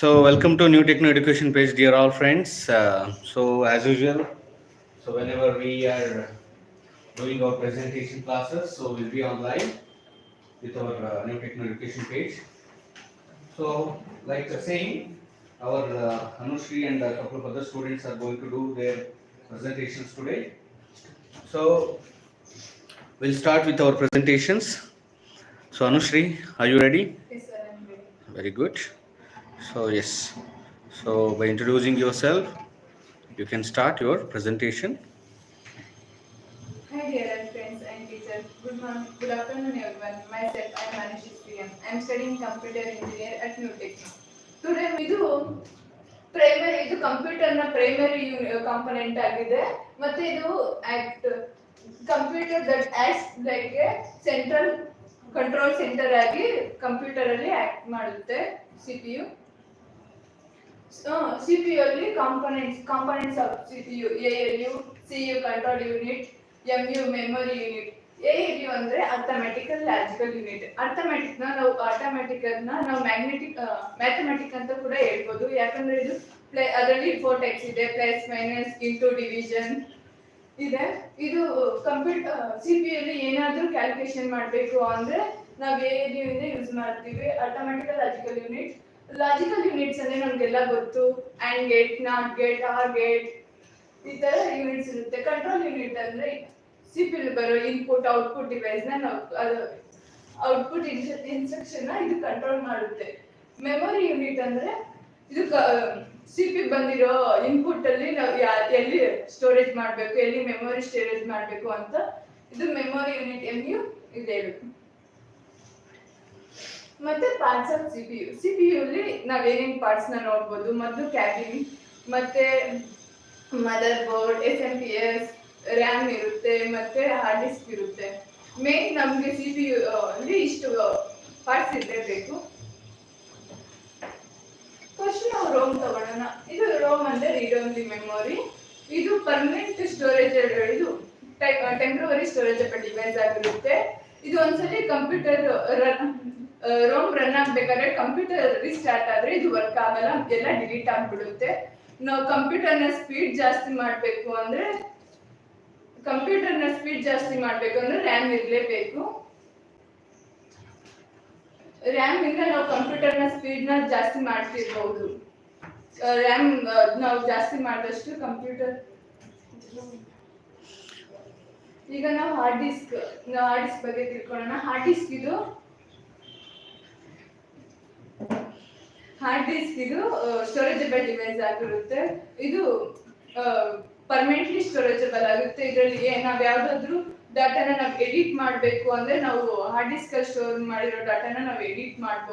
So welcome to New Techno Education page, dear all friends. So as usual, so whenever we are doing our presentation classes, so we'll be online with our New Techno Education page. So like saying, our Anushri and a couple of other students are going to do their presentations today. So we'll start with our presentations. So Anushri, are you ready? Yes, sir, I'm ready. Very good. So yes. So by introducing yourself, you can start your presentation. Hi, dear friends and teachers. Good morning, good afternoon, everyone. Myself, I am Manish Sriyan. I am studying computer engineer at New Techno. Today, ಇದು primary ಇದು ಕಂಪ್ಯೂಟರ್ನ primary component ಆಗಿದೆ ಮತ್ತೆ ಇದು act computer that acts like A central control centre ಆಗಿ computer ಅಲ್ಲಿ act ಮಾಡುತ್ತೆ CPU. CPU ಅಲ್ಲಿ components of CPU ALU, CU control unit, mu memory unit. ALU ಅಂದ್ರೆ ಅರ್ಥಮೆಟಿಕಲ್ ಲಾಜಿಕಲ್ ಯೂನಿಟ್. ಅರ್ಥಮೆಟಿಕ್ ನಾವು ಮ್ಯಾಥಮೆಟಿಕ್ ಅಂತ ಕೂಡ ಹೇಳ್ಬೋದು, ಯಾಕಂದ್ರೆ ಇದು ಅದರಲ್ಲಿ 4 ಟೈಪ್ಸ್ ಇದೆ: ಪ್ಲಸ್, ಮೈನಸ್, ಇಂಟು, ಡಿವಿಷನ್ ಇದೆ. ಇದು ಕಂಪ್ಯೂಟರ್ ಸಿಪಿಯು ಅಲ್ಲಿ ಏನಾದ್ರೂ ಕ್ಯಾಲ್ಕುಲೇಷನ್ ಮಾಡಬೇಕು ಅಂದ್ರೆ ನಾವು ಎಎಲ್ಯು ಇಂದ ಯೂಸ್ ಮಾಡ್ತೀವಿ. ಅರ್ಥಮೆಟಿಕಲ್ ಲಾಜಿಕಲ್ ಯೂನಿಟ್ಸ್ ಅಂದ್ರೆ ನಮ್ಗೆಲ್ಲ ಗೊತ್ತು: and gate, not gate, R gate, ಈ ತರ ಯೂನಿಟ್ಸ್ ಇರುತ್ತೆ. ಕಂಟ್ರೋಲ್ ಯೂನಿಟ್ ಅಂದ್ರೆ ಸಿಪಿಯು ಬರೋ ಇನ್ಪುಟ್ ಔಟ್ಪುಟ್ ಡಿವೈಸ್ ನ ನಾವು ಔಟ್ಪುಟ್ ಇನ್ಸ್ಟ್ರಕ್ಷನ್ ನ ಇದು ಕಂಟ್ರೋಲ್ ಮಾಡುತ್ತೆ. ಮೆಮೊರಿ ಯೂನಿಟ್ ಅಂದ್ರೆ ಇದು ಸಿಪಿ ಬಂದಿರೋ ಇನ್ಪುಟ್ ಅಲ್ಲಿ ನಾವು ಎಲ್ಲಿ ಸ್ಟೋರೇಜ್ ಮಾಡಬೇಕು, ಎಲ್ಲಿ ಮೆಮೊರಿ ಸ್ಟೋರೇಜ್ ಮಾಡಬೇಕು ಅಂತ ಇದು ಮೆಮೊರಿ ಯೂನಿಟ್ ಎಂಯು ಇದೆ. ಮತ್ತೆ ಪಾರ್ಟ್ಸ್ ಆಫ್ ಸಿಪಿಯು ಅಲ್ಲಿ ನಾವೇನೇನ್ ಪಾರ್ಟ್ಸ್ ನ ನೋಡ್ಬೋದು: ಮೊದಲು ಕ್ಯಾಬಿನ್, ಮತ್ತೆ ಮದರ್ ಬೋರ್ಡ್, SMPS, ರ್ಯಾಮ್ ಇರುತ್ತೆ, ಮತ್ತೆ ಹಾರ್ಡ್ ಡಿಸ್ಕ್ ಇರುತ್ತೆ. ಮೇನ್ ನಮ್ಗೆ ಸಿಪಿಯು ಅಲ್ಲಿ ಇಷ್ಟು ಪಾರ್ಟ್ಸ್ ಇರಲೇಬೇಕು. ಫಸ್ಟ್ ನಾವು ರೋಮ್ ತಗೊಳ್ಳೋಣ. ಇದು ರೋಮ್ ಅಂದ್ರೆ ರೀಡ್ ಓನ್ಲಿ ಮೆಮೊರಿ. ಇದು ಪರ್ಮನೆಂಟ್ ಸ್ಟೋರೇಜ್, ಇದು ಟೆಂಪ್ರವರಿ ಸ್ಟೋರೇಜಬಲ್ ಡಿವೈಸ್ ಆಗಿರುತ್ತೆ. ಇದು ಒಂದ್ಸಲಿ ಕಂಪ್ಯೂಟರ್ ರೋಮ್ ರನ್ ಆಗ್ಬೇಕಾದ್ರೆ ಕಂಪ್ಯೂಟರ್ ರಿಸ್ಟಾರ್ಟ್ ಆದ್ರೆ ಇದು ವರ್ಕ್ ಆಗಲ್ಲ, ಎಲ್ಲ ಡಿಲೀಟ್ ಆಗ್ಬಿಡುತ್ತೆ. ನಾವು ಕಂಪ್ಯೂಟರ್ನ ಸ್ಪೀಡ್ ಜಾಸ್ತಿ ಮಾಡಬೇಕು ಅಂದ್ರೆ ರ್ಯಾಮ್ ಇರಲೇಬೇಕು. ರ್ಯಾಮ್ ಇಂದ ನಾವು ಕಂಪ್ಯೂಟರ್ನ ಸ್ಪೀಡ್ ನ ಜಾಸ್ತಿ ಮಾಡ್ತಿರ್ಬಹುದು. ರ್ಯಾಮ್ ನಾವು ಜಾಸ್ತಿ ಮಾಡಿದಷ್ಟು ಕಂಪ್ಯೂಟರ್. ಈಗ ನಾವು ಹಾರ್ಡ್ ಡಿಸ್ಕ್ ಬಗ್ಗೆ ತಿಳ್ಕೊಳ್ಳೋಣ. ಹಾರ್ಡ್ ಡಿಸ್ಕ್ ಇದು ಸ್ಟೋರೇಜಬಲ್ ಡಿವೈಸ್ ಆಗಿರುತ್ತೆ. ಇದು ಪರ್ಮನೆಂಟ್ಲಿ ಸ್ಟೋರೇಜಬಲ್ ಆಗುತ್ತೆ. ಇದರಲ್ಲಿ ನಾವು ಯಾವ್ದಾದ್ರು ಡಾಟಾನ ನಾವು ಎಡಿಟ್ ಮಾಡಬೇಕು ಅಂದ್ರೆ ನಾವು ಹಾರ್ಡ್ ಡಿಸ್ಕ್ ಅಲ್ಲಿ ಸ್ಟೋರ್ ಮಾಡಿರೋ ಡಾಟಾನ ನಾವು ಎಡಿಟ್ ಮಾಡಬಹುದು.